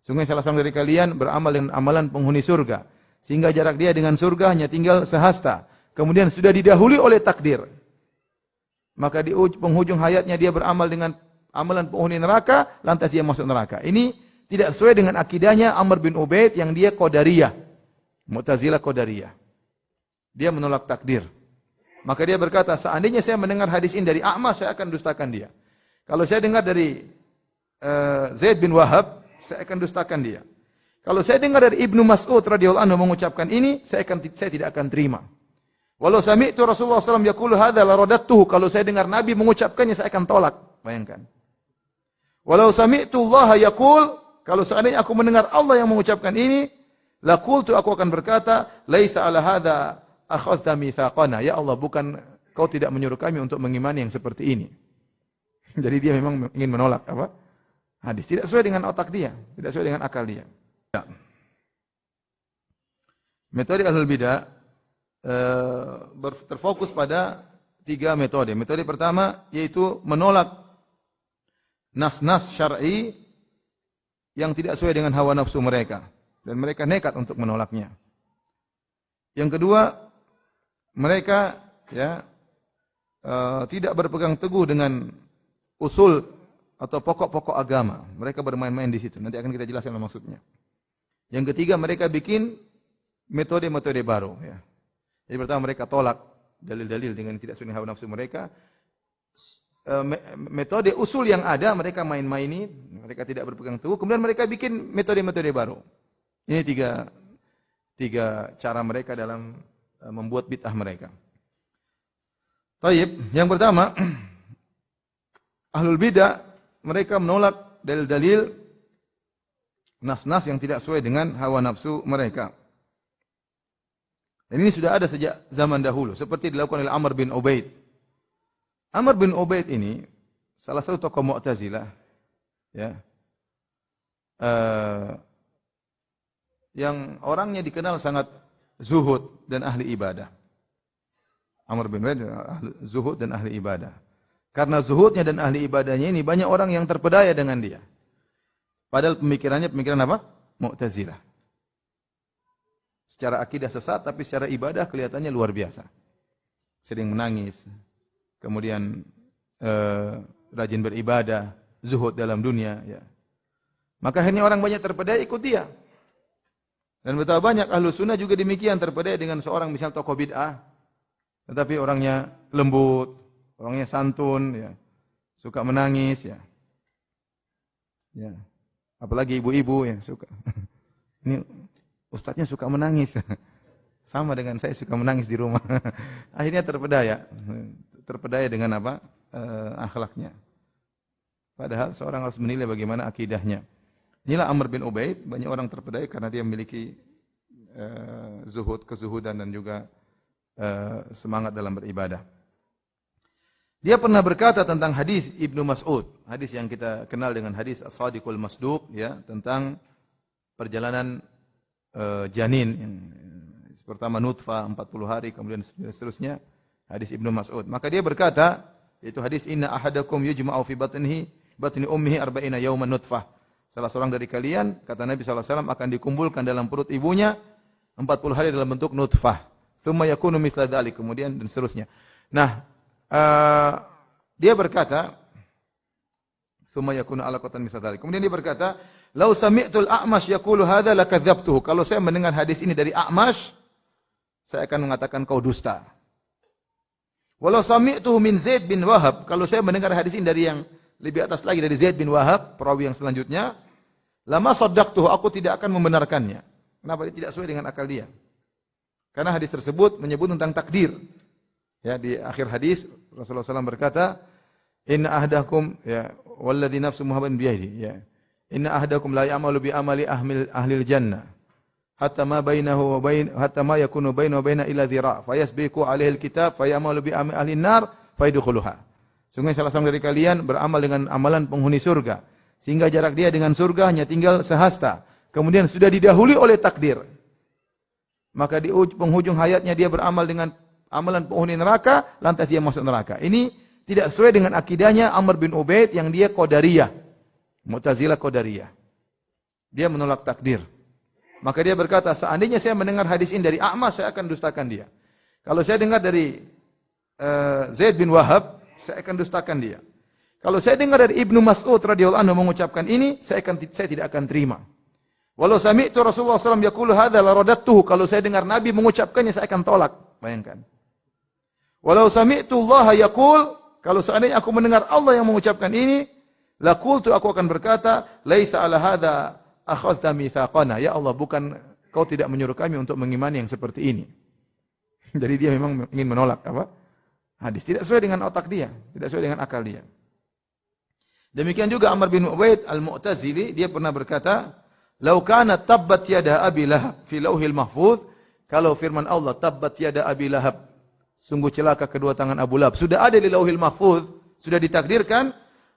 Sungguh salah seorang dari kalian beramal dengan amalan penghuni surga, sehingga jarak dia dengan surga hanya tinggal sehasta. Kemudian sudah didahului oleh takdir. Maka di penghujung hayatnya dia beramal dengan amalan penghuni neraka, lantas dia masuk neraka. Ini tidak sesuai dengan akidahnya Amr bin Ubaid yang dia Qadariyah. Mu'tazilah Qadariyah. Dia menolak takdir. Maka dia berkata, seandainya saya mendengar hadis ini dari A'mash, saya akan dustakan dia. Kalau saya dengar dari Zaid bin Wahab, saya akan dustakan dia. Kalau saya dengar dari Ibnu Mas'ud radhiyallahu anhu mengucapkan ini, saya tidak akan terima. Walau sami'tu Rasulullah SAW yaqulu hadza la radattuhu. Kalau saya dengar Nabi mengucapkannya, saya akan tolak. Bayangkan. Walau sami'tu Allah yaqul, kalau seandainya aku mendengar Allah yang mengucapkan ini, laqultu, aku akan berkata, laisa ala hadza akhadhta mitsaqana. Ya Allah, bukan kau tidak menyuruh kami untuk mengimani yang seperti ini. Jadi dia memang ingin menolak apa? Hadis. Tidak sesuai dengan otak dia, tidak sesuai dengan akal dia. Ya. Metode Ahlul Bidah terfokus pada 3 metode. Metode pertama yaitu menolak nas-nas syar'i yang tidak sesuai dengan hawa nafsu mereka, dan mereka nekat untuk menolaknya. Yang kedua, mereka tidak berpegang teguh dengan usul atau pokok-pokok agama. Mereka bermain-main di situ. Nanti akan kita jelaskan maksudnya. Yang ketiga, mereka bikin metode-metode baru. Ya. Jadi pertama, mereka tolak dalil-dalil dengan tidak sesuai hawa nafsu mereka. Metode usul yang ada, mereka main-maini. Mereka tidak berpegang teguh. Kemudian mereka bikin metode-metode baru. Ini tiga cara mereka dalam membuat bid'ah mereka. Taib, yang pertama, Ahlul Bidah, mereka menolak dalil-dalil nas-nas yang tidak sesuai dengan hawa nafsu mereka. Dan ini sudah ada sejak zaman dahulu, seperti dilakukan oleh Amr bin Ubaid. Amr bin Ubaid ini salah satu tokoh Mu'tazilah, ya, yang orangnya dikenal sangat zuhud dan ahli ibadah. Amr bin Ubaid zuhud dan ahli ibadah. Karena zuhudnya dan ahli ibadahnya ini, banyak orang yang terpedaya dengan dia. Padahal pemikiran apa? Mu'tazilah. Secara akidah sesat, tapi secara ibadah kelihatannya luar biasa. Sering menangis, kemudian rajin beribadah, zuhud dalam dunia. Ya. Maka akhirnya orang banyak terpedaya ikut dia. Dan betapa banyak ahlu sunnah juga demikian, terpedaya dengan seorang misal tokoh bid'ah, tetapi orangnya lembut, orangnya santun, ya, suka menangis, ya. Ya. Apalagi ibu-ibu ya suka. Ini ustadznya suka menangis. Sama dengan saya suka menangis di rumah. Akhirnya terpedaya dengan apa? Akhlaknya. Padahal seorang harus menilai bagaimana akidahnya. Inilah Amr bin Ubaid, banyak orang terpedaya karena dia memiliki zuhud, kezuhudan dan juga semangat dalam beribadah. Dia pernah berkata tentang hadis Ibnu Mas'ud, hadis yang kita kenal dengan hadis As-Sadiqul Masduq, ya, tentang perjalanan janin yang pertama nutfah 40 hari kemudian seterusnya, hadis Ibnu Mas'ud. Maka dia berkata, yaitu hadis inna ahadakum yujma'u fi batni ummihi 40 yawman nutfah. Salah seorang dari kalian, kata Nabi SAW, akan dikumpulkan dalam perut ibunya 40 hari dalam bentuk nutfah. Tsumma yakunu mithla dzalik, kemudian dan seterusnya. Nah, dia berkata, "Tsumma yakunu 'alaqatan mithla dzalik." Kemudian dia berkata, "Lau sami'tul A'mash yaqulu hadza lakadzabtuhu." Kalau saya mendengar hadis ini dari A'mash, saya akan mengatakan kau dusta. Walau sami'tuhu min Zaid bin Wahab, kalau saya mendengar hadis ini dari yang lebih atas lagi dari Zaid bin Wahab, perawi yang selanjutnya, lama saddaqtuhu, aku tidak akan membenarkannya. Kenapa? Dia tidak sesuai dengan akal dia. Karena hadis tersebut menyebut tentang takdir. Ya, di akhir hadis Rasulullah SAW berkata, "Inna ahdakum ya walladzi nafsu Muhammadin biyadihi ya. Inna ahdakum la ya'malu bi amali ahlil jannah hatta ma bainahu wa hatta ma yakunu bainahu wa baina illa dhira' fayasbiqu 'alaihi alkitab fayamalu bi amali ahlin nar fayadkhuluha." Sungguh salah seorang dari kalian beramal dengan amalan penghuni surga, sehingga jarak dia dengan surga hanya tinggal sehasta. Kemudian sudah didahului oleh takdir. Maka di penghujung hayatnya dia beramal dengan amalan penghuni neraka, lantas dia masuk neraka. Ini tidak sesuai dengan akidahnya Amr bin Ubaid yang dia Qadariyah. Mu'tazilah Qadariyah. Dia menolak takdir. Maka dia berkata, seandainya saya mendengar hadis ini dari A'mash, saya akan dustakan dia. Kalau saya dengar dari Zaid bin Wahab, saya akan dustakan dia. Kalau saya dengar dari Ibnu Mas'ud radhiyallahu anhu mengucapkan ini, saya tidak akan terima. Walau sami'tu Rasulullah SAW yaqulu hadza la radattuhu. Kalau saya dengar Nabi mengucapkannya, saya akan tolak. Bayangkan. Walau sami'tu Allah yaqul, kalau seandainya aku mendengar Allah yang mengucapkan ini, laqultu, aku akan berkata, laisa ala hadza akhadta mitsaqana. Ya Allah, bukan kau tidak menyuruh kami untuk mengimani yang seperti ini. Jadi dia memang ingin menolak apa? Hadis. Tidak sesuai dengan otak dia, tidak sesuai dengan akal dia. Demikian juga Amr bin Ubaid al-Mu'tazili, dia pernah berkata, "Lau kana tabbat yada Abi Lahab fi lauhil mahfuz," kalau firman Allah tabbat yada Abi Lahab, sungguh celaka kedua tangan Abu Lahab, sudah ada di lauhil mahfuz, sudah ditakdirkan,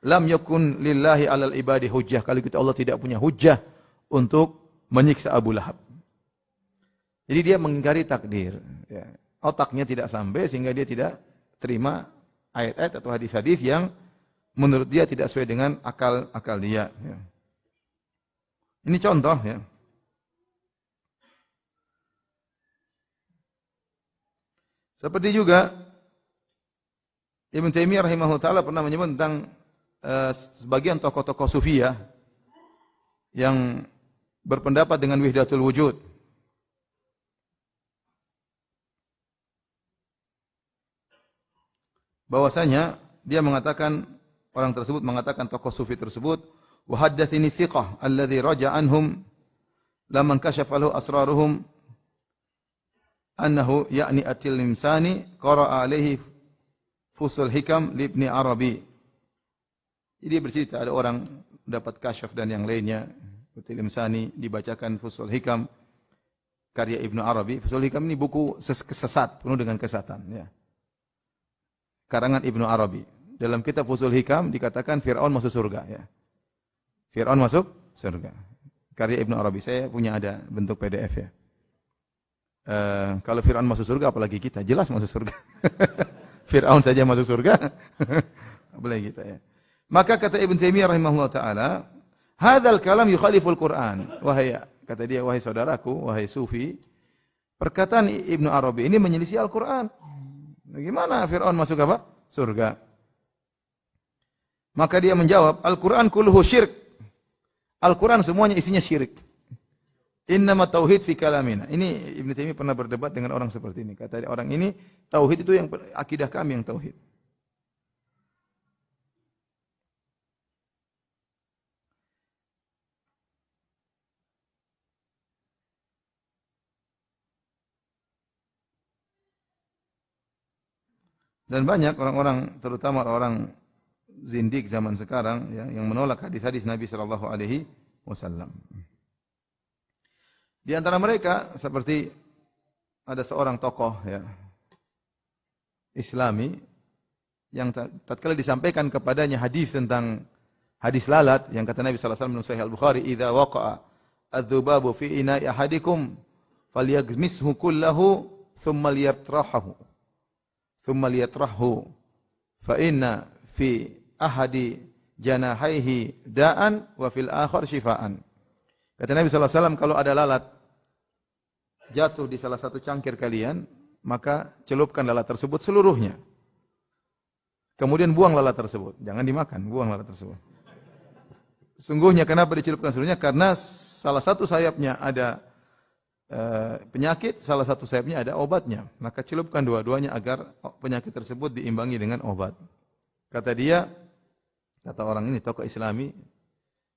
lam yakun lillahi alal ibadi hujjah. Kalau kita Allah tidak punya hujjah untuk menyiksa Abu Lahab. Jadi dia mengingkari takdir. Ya. Otaknya tidak sampai sehingga dia tidak terima ayat-ayat atau hadis-hadis yang menurut dia tidak sesuai dengan akal dia. Ya. Ini contoh ya. Seperti juga Ibn Taimiyah rahimahullah ta'ala pernah menyebut tentang sebagian tokoh-tokoh sufiyah yang berpendapat dengan wahdatul wujud. Bahwasanya dia mengatakan, orang tersebut mengatakan, tokoh sufi tersebut, wa haddatsini thiqah alladhi raja anhum lamman kashafa lahu asraruhum annahu ya'ni at-Tilimsani qara'a alaihi fusul hikam li Ibni Arabi. Jadi bercerita ada orang dapat kasyaf dan yang lainnya, At-Tilimsani dibacakan fusul hikam karya Ibnu Arabi. Fusul hikam ini buku sesat, penuh dengan kesesatan ya. Karangan Ibnu Arabi. Dalam kitab Fusul Hikam dikatakan Fir'aun masuk surga ya. Fir'aun masuk surga. Karya Ibnu Arabi. Saya punya ada bentuk PDF ya. Kalau Fir'aun masuk surga apalagi kita, jelas masuk surga. Fir'aun saja masuk surga. Apalagi kita ya. Maka kata Ibn Taimiyah rahimahullah taala, hadzal kalam yukhaliful Qur'an. Wahai, kata dia, wahai saudaraku, wahai sufi, perkataan Ibnu Arabi ini menyelisih Al-Qur'an. Bagaimana Fir'aun masuk apa? Surga. Maka dia menjawab, Al-Quran kulluhu syirk. Al-Quran semuanya isinya syirik. Innama tauhid fi kalamina. Ini Ibn Taimiyah pernah berdebat dengan orang seperti ini. Kata orang ini, tauhid itu yang akidah kami yang tauhid. Dan banyak orang-orang, terutama orang zindik zaman sekarang ya, yang menolak hadis-hadis Nabi sallallahu alaihi wasallam. Di antara mereka seperti ada seorang tokoh ya Islami yang tatkala disampaikan kepadanya hadis tentang hadis lalat yang kata Nabi sallallahu alaihi wasallam dalam Sahih Al-Bukhari, "Idza waqa'a adz-dzubabu fi ina'i ahadikum falyaghmishu kullahu thumma liyatrahu fa inna fi ahadi janahaihi da'an wa fil akhar shifaan." Kata Nabi sallallahu alaihi wasallam, kalau ada lalat jatuh di salah satu cangkir kalian, maka celupkan lalat tersebut seluruhnya. Kemudian buang lalat tersebut, jangan dimakan, buang lalat tersebut. Sungguhnya kenapa dicelupkan seluruhnya? Karena salah satu sayapnya ada penyakit, salah satu sayapnya ada obatnya. Maka celupkan dua-duanya agar penyakit tersebut diimbangi dengan obat. Kata dia, kata orang ini, tokoh Islami,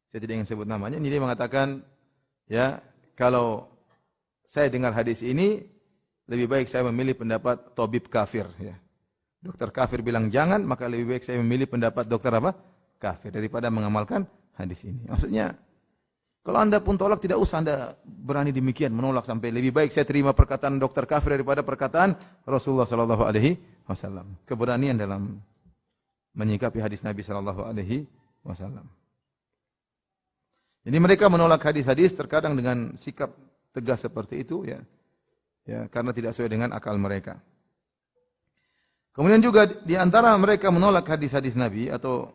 saya tidak ingin sebut namanya, ini dia mengatakan, ya, kalau saya dengar hadis ini, lebih baik saya memilih pendapat tabib kafir. Ya. Dokter kafir bilang jangan, maka lebih baik saya memilih pendapat dokter apa? Kafir, daripada mengamalkan hadis ini. Maksudnya, kalau anda pun tolak, tidak usah anda berani demikian, menolak sampai lebih baik saya terima perkataan dokter kafir daripada perkataan Rasulullah sallallahu alaihi wasallam. Keberanian dalam menyikapi hadis Nabi sallallahu alaihi wasallam. Jadi mereka menolak hadis-hadis terkadang dengan sikap tegas seperti itu ya. Ya, karena tidak sesuai dengan akal mereka. Kemudian juga di antara mereka menolak hadis-hadis Nabi atau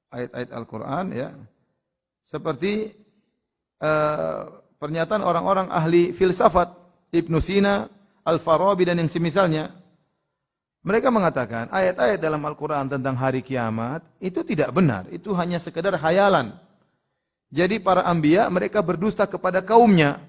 ayat-ayat Al-Qur'an ya. Seperti pernyataan orang-orang ahli filsafat, Ibnu Sina, Al-Farabi dan yang semisalnya. Mereka mengatakan ayat-ayat dalam Al-Quran tentang hari kiamat itu tidak benar. Itu hanya sekedar hayalan. Jadi para anbiya mereka berdusta kepada kaumnya.